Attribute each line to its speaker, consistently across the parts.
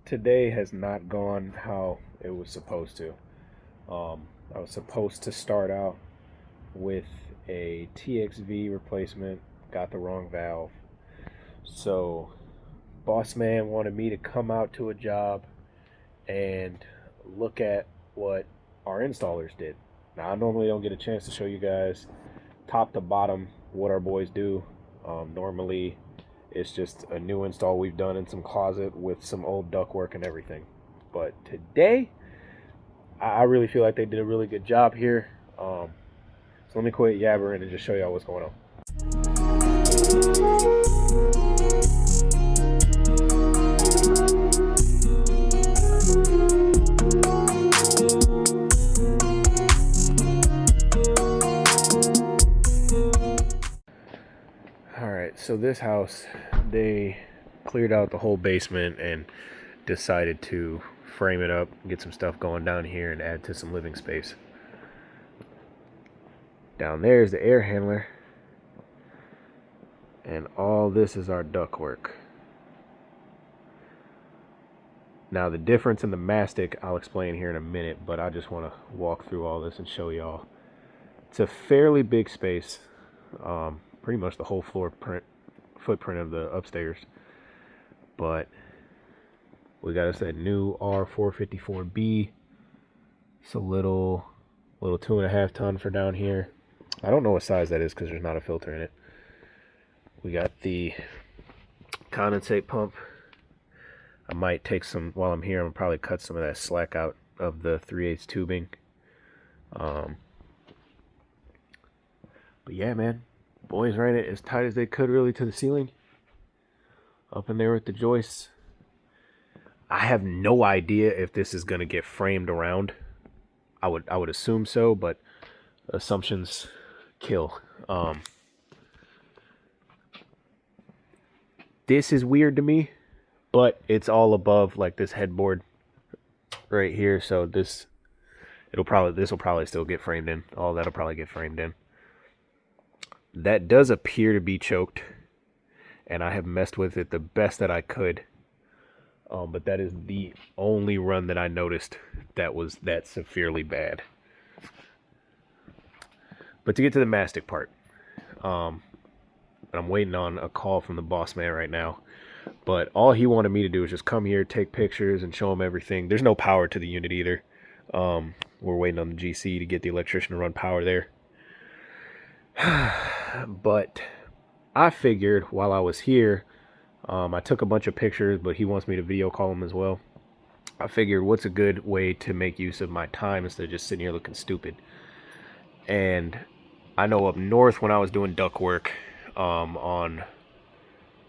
Speaker 1: today has not gone how it was supposed to. I was supposed to start out with a TXV replacement, got the wrong valve. So, boss man wanted me to come out to a job and look at what our installers did. Now, I normally don't get a chance to show you guys top to bottom what our boys do. Normally, it's just a new install we've done in some closet with some old ductwork and everything. But today, I really feel like they did a really good job here. So let me quit yabbering and just show y'all what's going on. Alright, so this house, they cleared out the whole basement and decided to frame it up, get some stuff going down here, and add to some living space. Down there is the air handler, and all this is our ductwork. Now the difference in the mastic I'll explain here in a minute, but I just want to walk through all this and show y'all. It's a fairly big space, pretty much the whole footprint of the upstairs, but we got us that new R454B. It's a little 2.5 ton for down here. I don't know what size that is because there's not a filter in it. We got the condensate pump. I might take some, while I'm here, I'm gonna probably cut some of that slack out of the 3/8 tubing. But yeah, man, boys ran it as tight as they could really to the ceiling. Up in there with the joists. I have no idea if this is gonna get framed around. I would assume so, but assumptions kill. This is weird to me, but it's all above like this headboard right here, so this will probably still get framed in. All that'll probably get framed in. That does appear to be choked, and I have messed with it the best that I could. But that is the only run that I noticed that was that severely bad. But to get to the mastic part, I'm waiting on a call from the boss man right now. But all he wanted me to do is just come here, take pictures, and show him everything. There's no power to the unit either. We're waiting on the GC to get the electrician to run power there. But I figured while I was here, I took a bunch of pictures, but he wants me to video call him as well. I figured what's a good way to make use of my time instead of just sitting here looking stupid. And I know up north when I was doing duct work, on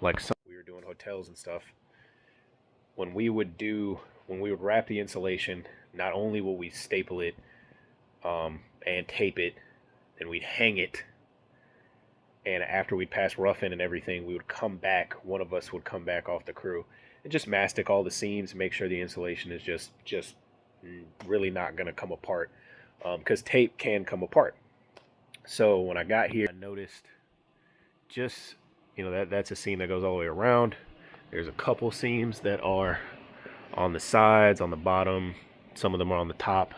Speaker 1: like we were doing hotels and stuff, when we would wrap the insulation, not only will we staple it and tape it, then we'd hang it, and after we'd pass roughing and everything, we would come back, one of us would come back off the crew and just mastic all the seams, make sure the insulation is just really not going to come apart, because tape can come apart. So when I got here, I noticed just, that's a seam that goes all the way around. There's a couple seams that are on the sides, on the bottom. Some of them are on the top.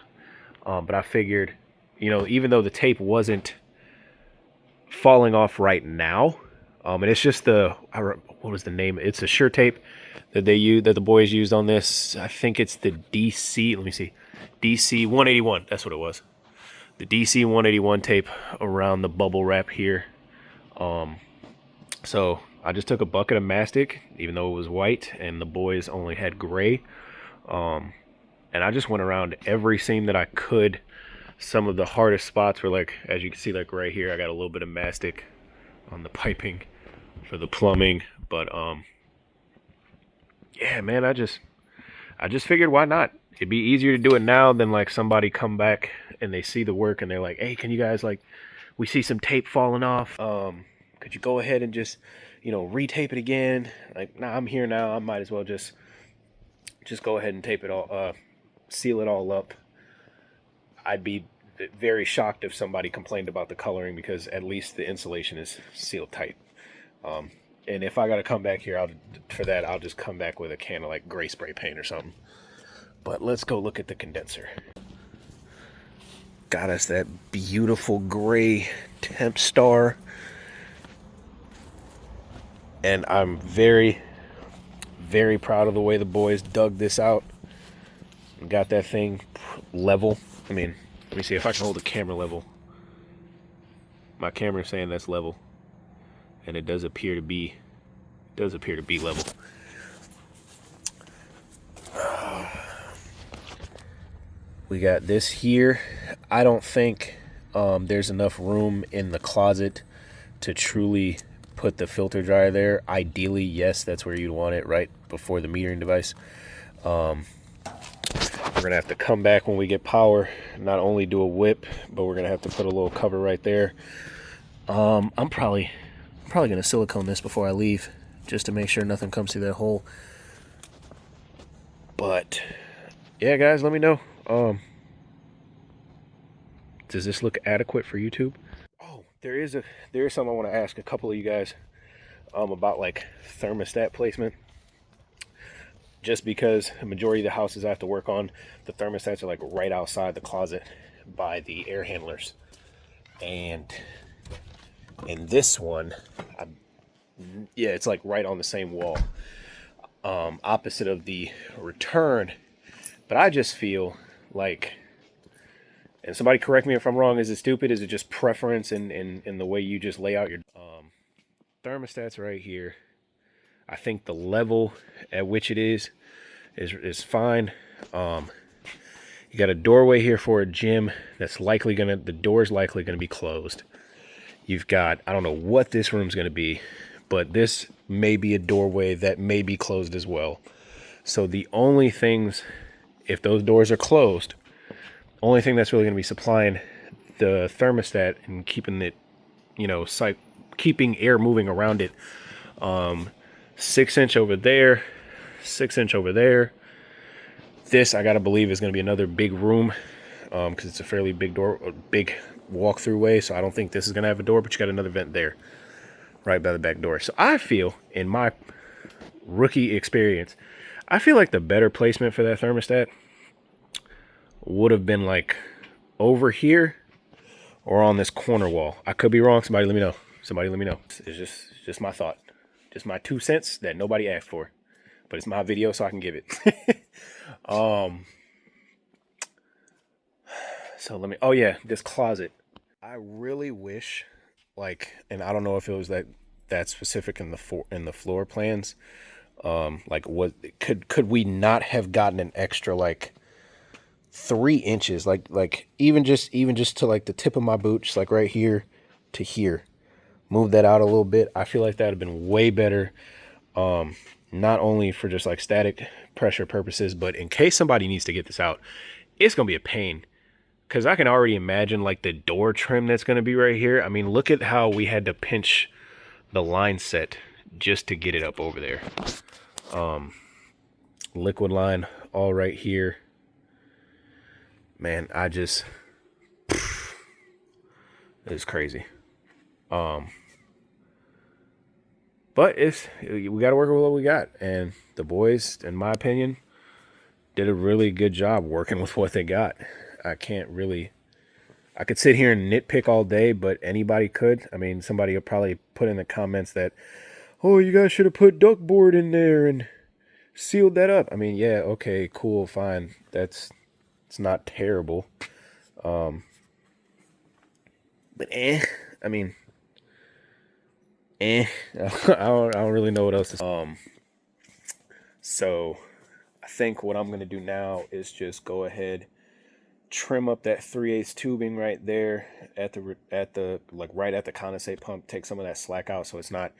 Speaker 1: But I figured, even though the tape wasn't falling off right now, and it's just what was the name? It's a sure tape that the boys used on this. I think it's the DC. Let me see, DC 181. That's what it was. The DC 181 tape around the bubble wrap here. So I just took a bucket of mastic, even though it was white, and the boys only had gray. And I just went around every seam that I could. Some of the hardest spots were like, as you can see, like right here, I got a little bit of mastic on the piping for the plumbing. But yeah, man, I just figured, why not? It'd be easier to do it now than like somebody come back and they see the work and they're like, hey, can you guys, like, we see some tape falling off. Could you go ahead and just, retape it again? Like, nah, I'm here now. I might as well just go ahead and tape it all, seal it all up. I'd be very shocked if somebody complained about the coloring, because at least the insulation is sealed tight. And if I got to come back here, for that, I'll just come back with a can of like gray spray paint or something. But let's go look at the condenser. Got us that beautiful gray temp star. And I'm very, very proud of the way the boys dug this out. And got that thing level. I mean, let me see if I can hold the camera level. My camera's saying that's level. And it does appear to be level. We got this here. I don't think there's enough room in the closet to truly put the filter dryer there. Ideally, yes, that's where you'd want it, right before the metering device. We're gonna have to come back when we get power, not only do a whip, but we're gonna have to put a little cover right there. I'm probably gonna silicone this before I leave, just to make sure nothing comes through that hole. But yeah, guys, let me know. Does this look adequate for YouTube? Oh, there is something I want to ask a couple of you guys about like thermostat placement. Just because the majority of the houses I have to work on, the thermostats are like right outside the closet by the air handlers. And in this one, yeah, it's like right on the same wall, opposite of the return. But I just feel like, and somebody correct me if I'm wrong, is it stupid? Is it just preference in the way you just lay out your thermostats right here? I think the level at which it is fine. You got a doorway here for a gym that's likely the door's likely gonna be closed. You've got, I don't know what this room's gonna be, but this may be a doorway that may be closed as well. So the only things, if those doors are closed, only thing that's really gonna be supplying the thermostat and keeping it, you know, keeping air moving around it, 6-inch over there, 6-inch over there. This, I gotta believe, is gonna be another big room, because it's a fairly big door, a big walk-through way. So I don't think this is gonna have a door, but you got another vent there, right by the back door. So I feel, in my rookie experience, I feel like the better placement for that thermostat would have been like over here or on this corner wall. I could be wrong. Somebody let me know. Somebody let me know. It's just my thought. Just my 2 cents that nobody asked for. But it's my video, so I can give it. So let me, oh yeah, this closet. I really wish, like, and I don't know if it was that specific in the floor plans. Like, what could we not have gotten an extra like 3 inches, like even just to like the tip of my boot, just like right here to here, move that out a little bit. I feel like that would have been way better, not only for just like static pressure purposes, but in case somebody needs to get this out, it's gonna be a pain, because I can already imagine like the door trim that's gonna be right here. I mean, look at how we had to pinch the line set just to get it up over there. Liquid line all right here. Man, it's crazy. But we got to work with what we got, and the boys, in my opinion, did a really good job working with what they got. I could sit here and nitpick all day, but anybody could. I mean, somebody will probably put in the comments that, oh, you guys should have put ductboard in there and sealed that up. I mean, yeah, okay, cool, fine. It's not terrible. But I mean, I don't really know what else to so I think what I'm gonna do now is just go ahead, trim up that 3/8 tubing right there at the like right at the condensate pump, take some of that slack out so it's not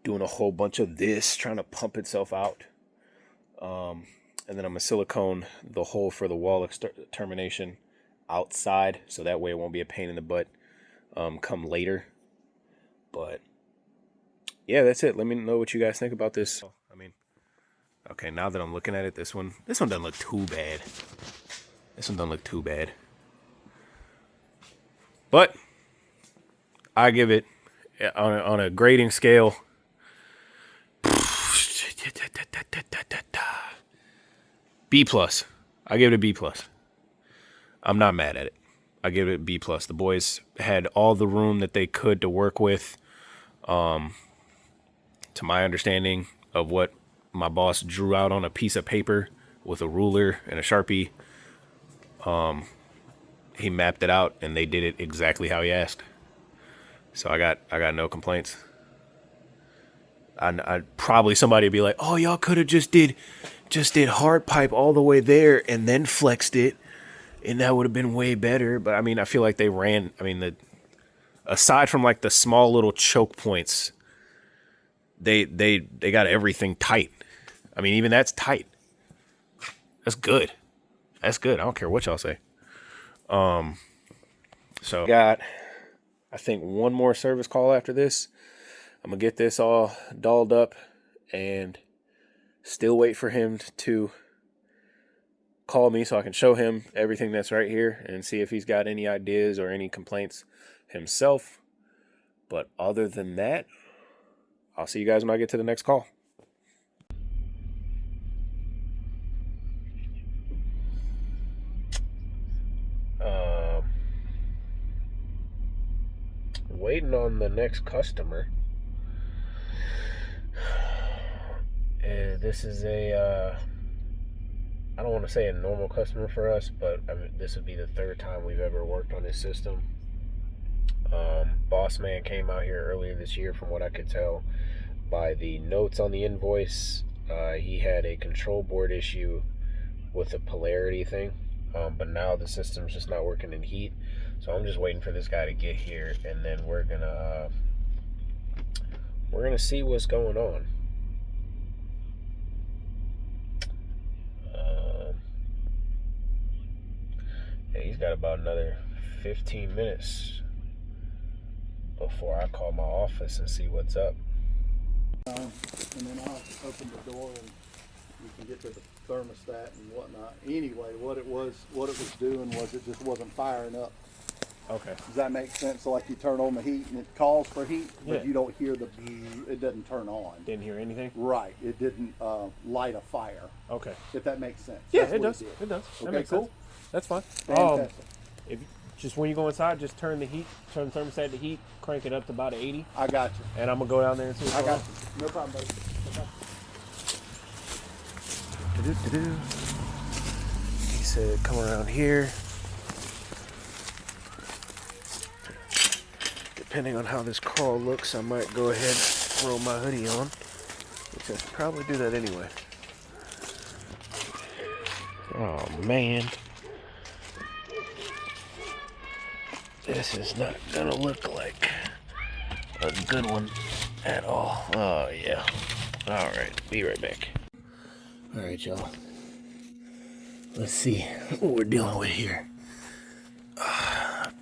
Speaker 1: doing a whole bunch of this trying to pump itself out. And then I'm gonna silicone the hole for the wall termination outside, so that way it won't be a pain in the butt come later. But yeah, that's it. Let me know what you guys think about this. I mean, okay, now that I'm looking at it, this one doesn't look too bad. This one doesn't look too bad. But I give it, on a grading scale, B plus. I give it a B plus. I'm not mad at it. I give it a B plus. The boys had all the room that they could to work with. To my understanding of what my boss drew out on a piece of paper with a ruler and a Sharpie, he mapped it out and they did it exactly how he asked. So I got no complaints. I probably somebody would be like, "Oh, y'all could have just did hard pipe all the way there and then flexed it, and that would have been way better." But I mean, I feel like they ran. I mean, aside from like the small little choke points, they got everything tight. I mean, even that's tight. That's good. That's good. I don't care what y'all say. So got, I think, one more service call after this. I'm gonna get this all dolled up and still wait for him to call me so I can show him everything that's right here and see if he's got any ideas or any complaints himself. But other than that, I'll see you guys when I get to the next call. Waiting on the next customer. And this is a, I don't want to say a normal customer for us, but I mean, this would be the third time we've ever worked on this system. Boss man came out here earlier this year, from what I could tell by the notes on the invoice. He had a control board issue with a polarity thing, but now the system's just not working in heat. So I'm just waiting for this guy to get here, and then we're gonna see what's going on. Yeah, he's got about another 15 minutes before I call my office and see what's up.
Speaker 2: And then I'll open the door and you can get to the thermostat and whatnot. Anyway, what it was doing was it just wasn't firing up.
Speaker 1: Okay.
Speaker 2: Does that make sense? So like you turn on the heat and it calls for heat, but
Speaker 1: Yeah.
Speaker 2: you don't hear it doesn't turn on.
Speaker 1: Didn't hear anything?
Speaker 2: Right. It didn't light a fire.
Speaker 1: Okay.
Speaker 2: If that makes sense.
Speaker 1: Yeah,
Speaker 2: That's
Speaker 1: it
Speaker 2: what
Speaker 1: does. It does. That
Speaker 2: Okay,
Speaker 1: makes
Speaker 2: cool.
Speaker 1: sense. That's fine.
Speaker 2: Fantastic.
Speaker 1: If you, just when you go inside, just turn the thermostat to heat, crank it up to about 80.
Speaker 2: I got you.
Speaker 1: And I'm gonna go down there and see what's
Speaker 2: I
Speaker 1: going
Speaker 2: got you. No problem, buddy.
Speaker 1: on. He said, "Come around here." Depending on how this crawl looks, I might go ahead and throw my hoodie on, which I should probably do that anyway. Oh man, this is not gonna look like a good one at all. Oh yeah. All right, be right back. All right, y'all. Let's see what we're dealing with here.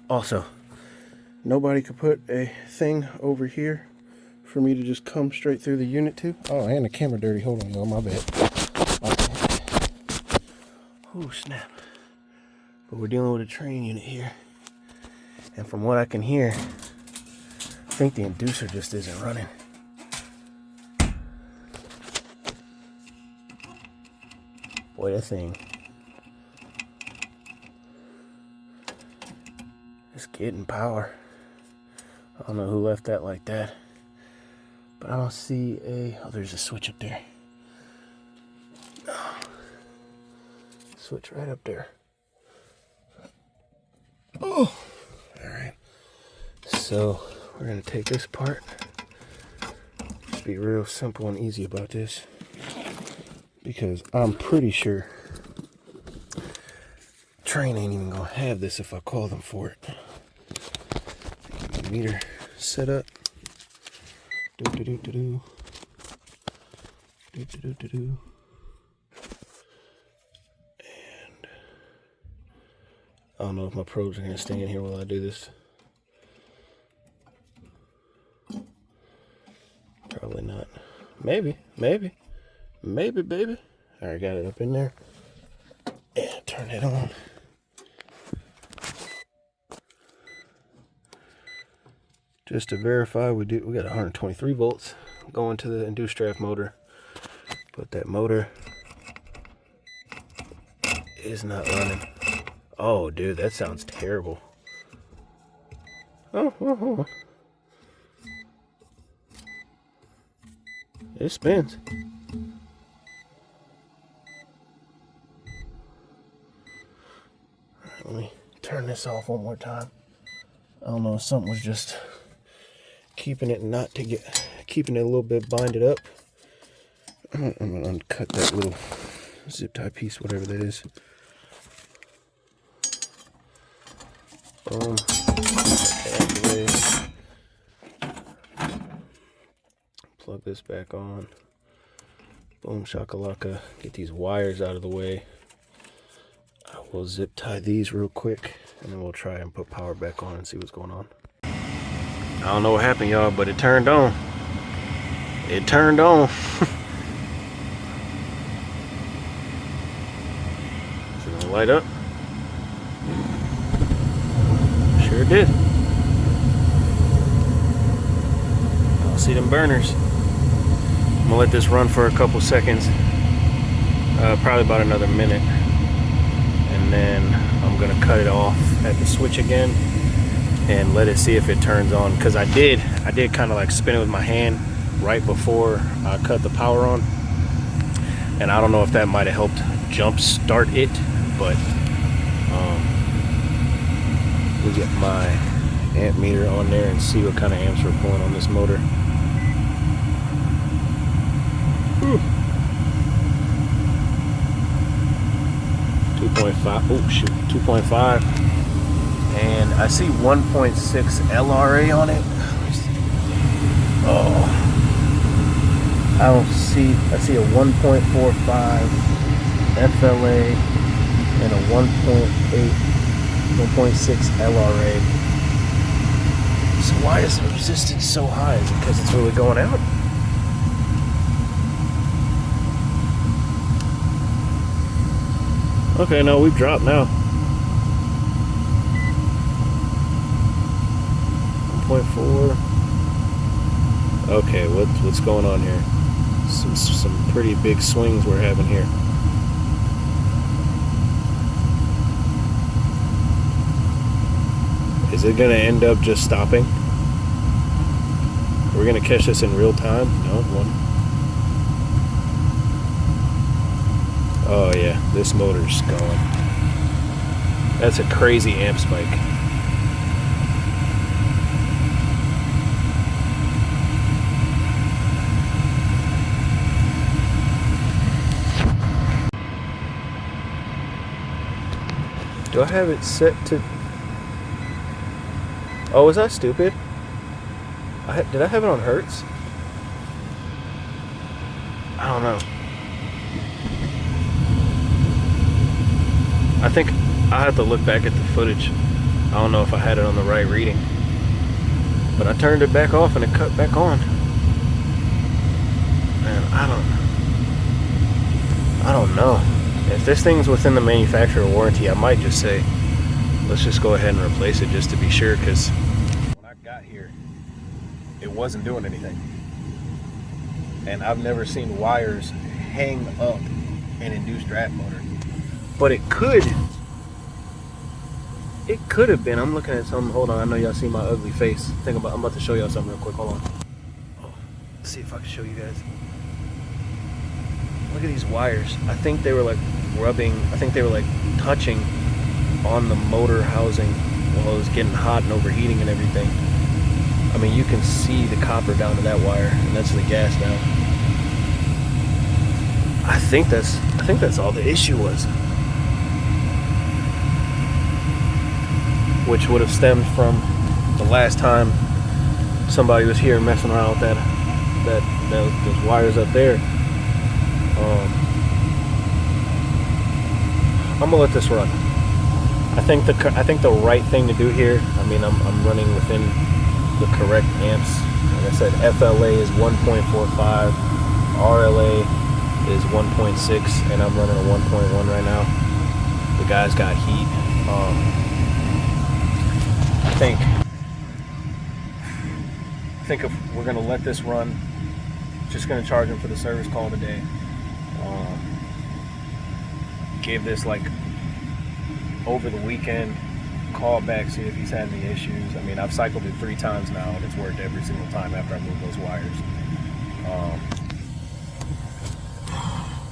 Speaker 1: Also, nobody could put a thing over here for me to just come straight through the unit to. Oh, and the camera dirty. Hold on, y'all. My bad. Oh, snap. But we're dealing with a train unit here. And from what I can hear, I think the inducer just isn't running. Boy, that thing. It's getting power. I don't know who left that like that. But I don't see oh, there's a switch up there. Switch right up there. Oh, all right. So we're gonna take this part. Just be real simple and easy about this, because I'm pretty sure train ain't even gonna have this if I call them for it. Meter set up. Do. And I don't know if my probes are gonna stay in here while I do this. Probably not. Maybe, baby. All right, got it up in there. And turn it on. Just to verify, we got 123 volts going to the induced draft motor. Put that motor is not running. Oh, dude, that sounds terrible. Oh, hold on. It spins. Let me turn this off one more time. I don't know if something was just keeping it keeping it a little bit binded up. I'm gonna uncut that little zip tie piece, whatever that is. Boom. Plug this back on. Boom shakalaka. Get these wires out of the way. I will zip tie these real quick, and then we'll try and put power back on and see what's going on. I don't know what happened, y'all, but it turned on. It turned on. Is it gonna light up? Sure did. I'll see them burners. I'm gonna let this run for a couple seconds, probably about another minute, and then I'm gonna cut it off at the switch again and let it see if it turns on. Because I did kind of like spin it with my hand right before I cut the power on, and I don't know if that might have helped jump start it, but we'll get my amp meter on there and see what kind of amps we're pulling on this motor. Whew. 2.5, oh shoot, 2.5, and I see 1.6 LRA on it. Oh, I see a 1.45 FLA and a 1.6 LRA. So why is the resistance so high? Is it because it's really going out? Okay, no, we've dropped now. 1.4. Okay, what's going on here? Some pretty big swings we're having here. Is it gonna end up just stopping? We're gonna catch this in real time? No, one. Oh yeah, this motor's going. That's a crazy amp spike. Do I have it set to... Oh, was I stupid? Did I have it on Hertz? I don't know. I think I have to look back at the footage. I don't know if I had it on the right reading. But I turned it back off and it cut back on. Man, I don't know. If this thing's within the manufacturer warranty, I might just say, let's just go ahead and replace it just to be sure, because when I got here, it wasn't doing anything. And I've never seen wires hang up an induced draft motor. But it could have been. I'm looking at something. Hold on, I know y'all see my ugly face. I'm about to show y'all something real quick. Hold on. Oh, let's see if I can show you guys. Look at these wires. I think they were like rubbing, I think they were like touching on the motor housing while it was getting hot and overheating and everything. I mean, you can see the copper down to that wire, and that's the gas now. I think that's all the issue was. Which would have stemmed from the last time somebody was here messing around with those wires up there. I'm gonna let this run. I think the right thing to do here. I mean, I'm running within the correct amps. Like I said, FLA is 1.45, RLA is 1.6, and I'm running a 1.1 right now. The guy's got heat. I think if we're gonna let this run, just gonna charge him for the service call today. Gave this like over the weekend, call back, see if he's had any issues. I mean, I've cycled it 3 times now, and it's worked every single time after I moved those wires.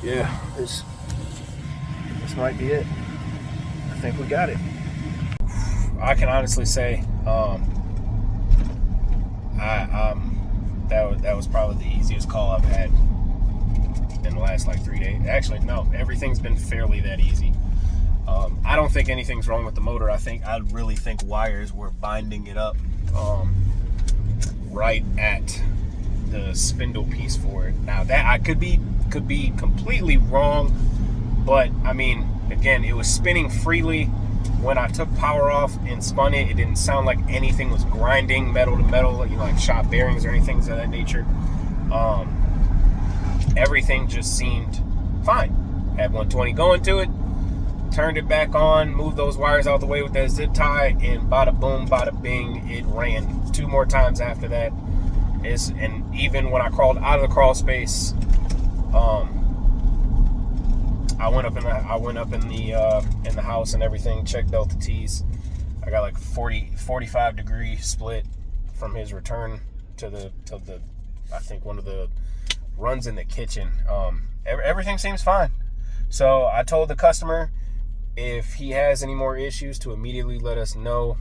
Speaker 1: Yeah, this might be it. I think we got it. I can honestly say, that was probably the easiest call I've had in the last like 3 days. Actually, no, everything's been fairly that easy. I don't think anything's wrong with the motor. I really think wires were binding it up right at the spindle piece for it. Now that I could be completely wrong, but I mean, again, it was spinning freely. When I took power off and spun it, it didn't sound like anything was grinding metal to metal, like shot bearings or anything of that nature. Everything just seemed fine. Had 120 going to it, turned it back on, moved those wires out the way with that zip tie, and bada boom, bada bing, it ran 2 more times after that. And even when I crawled out of the crawl space, I went up in the house and everything, checked delta T's. I got like 45 degree split from his return to the I think one of the runs in the kitchen. Everything seems fine. So I told the customer if he has any more issues to immediately let us know,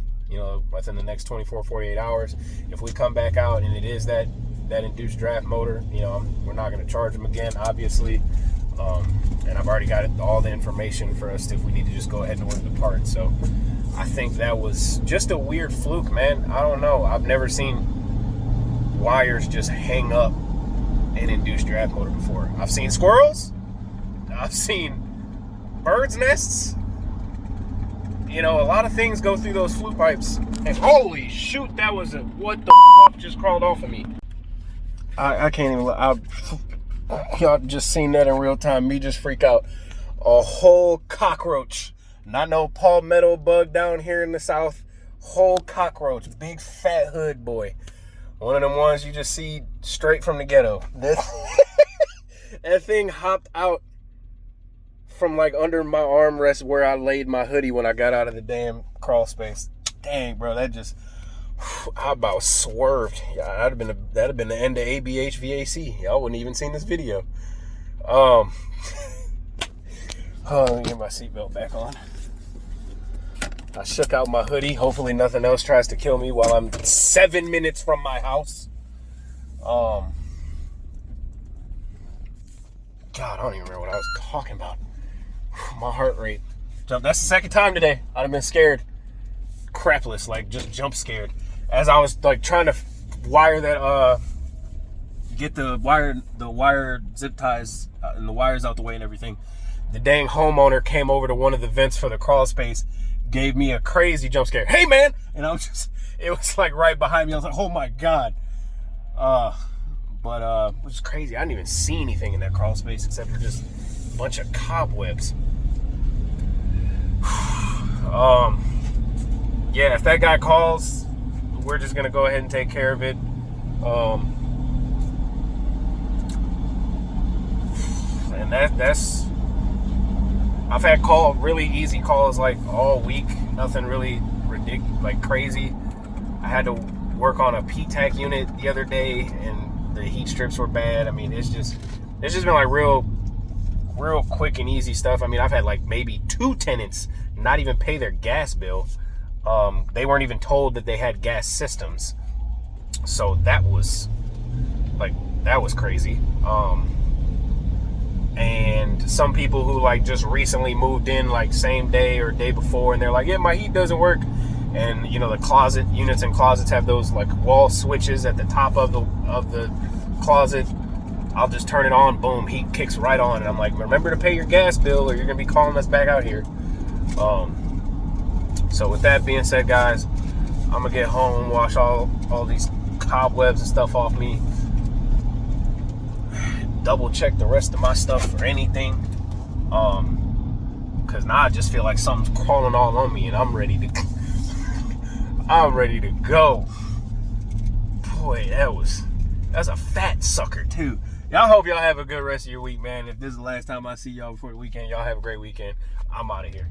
Speaker 1: within the next 48 hours. If we come back out and it is that induced draft motor, we're not going to charge him again, obviously. And I've already got all the information for us if we need to just go ahead and order the part. So I think that was just a weird fluke, man. I don't know. I've never seen wires just hang up an induced draft motor before. I've seen squirrels. I've seen birds' nests. A lot of things go through those flue pipes. And holy shoot, that was what the fuck just crawled off of me. I can't even. Y'all just seen that in real time. Me just freak out. A whole cockroach. Not no palmetto bug down here in the south. Whole cockroach. Big fat hood boy. One of them ones you just see straight from the ghetto. That thing hopped out from like under my armrest where I laid my hoodie when I got out of the damn crawl space. Dang, bro, I about swerved. That'd have been the end of HVAC. Y'all wouldn't even seen this video. Let me get my seatbelt back on. I shook out my hoodie. Hopefully nothing else tries to kill me while I'm 7 minutes from my house. God, I don't even remember what I was talking about. My heart rate jumped. That's the second time today I'd have been scared. Crapless, like just jump scared. As I was like trying to wire that, get the wire zip ties and the wires out the way and everything, the dang homeowner came over to one of the vents for the crawl space, gave me a crazy jump scare. Hey man! And it was like right behind me. I was like, oh my God. Which is crazy. I didn't even see anything in that crawl space except for just a bunch of cobwebs. Yeah, if that guy calls, we're just gonna go ahead and take care of it. And that's I've had really easy calls like all week. Nothing really ridiculous, like crazy. I had to work on a P-TAC unit the other day, and the heat strips were bad. I mean, it's just been like real quick and easy stuff. I mean, I've had like maybe 2 tenants not even pay their gas bill. They weren't even told that they had gas systems. So that was crazy. And some people who like just recently moved in like same day or day before, and they're like, yeah, my heat doesn't work. And the closet units and closets have those like wall switches at the top of the closet. I'll just turn it on, boom, heat kicks right on. And I'm like, remember to pay your gas bill or you're gonna be calling us back out here. So with that being said, guys, I'm gonna get home, wash all these cobwebs and stuff off me, double check the rest of my stuff for anything, because now I just feel like something's crawling all on me and I'm ready to go. Boy, that's a fat sucker too. Y'all hope y'all have a good rest of your week, man. If this is the last time I see y'all before the weekend, y'all have a great weekend. I'm out of here.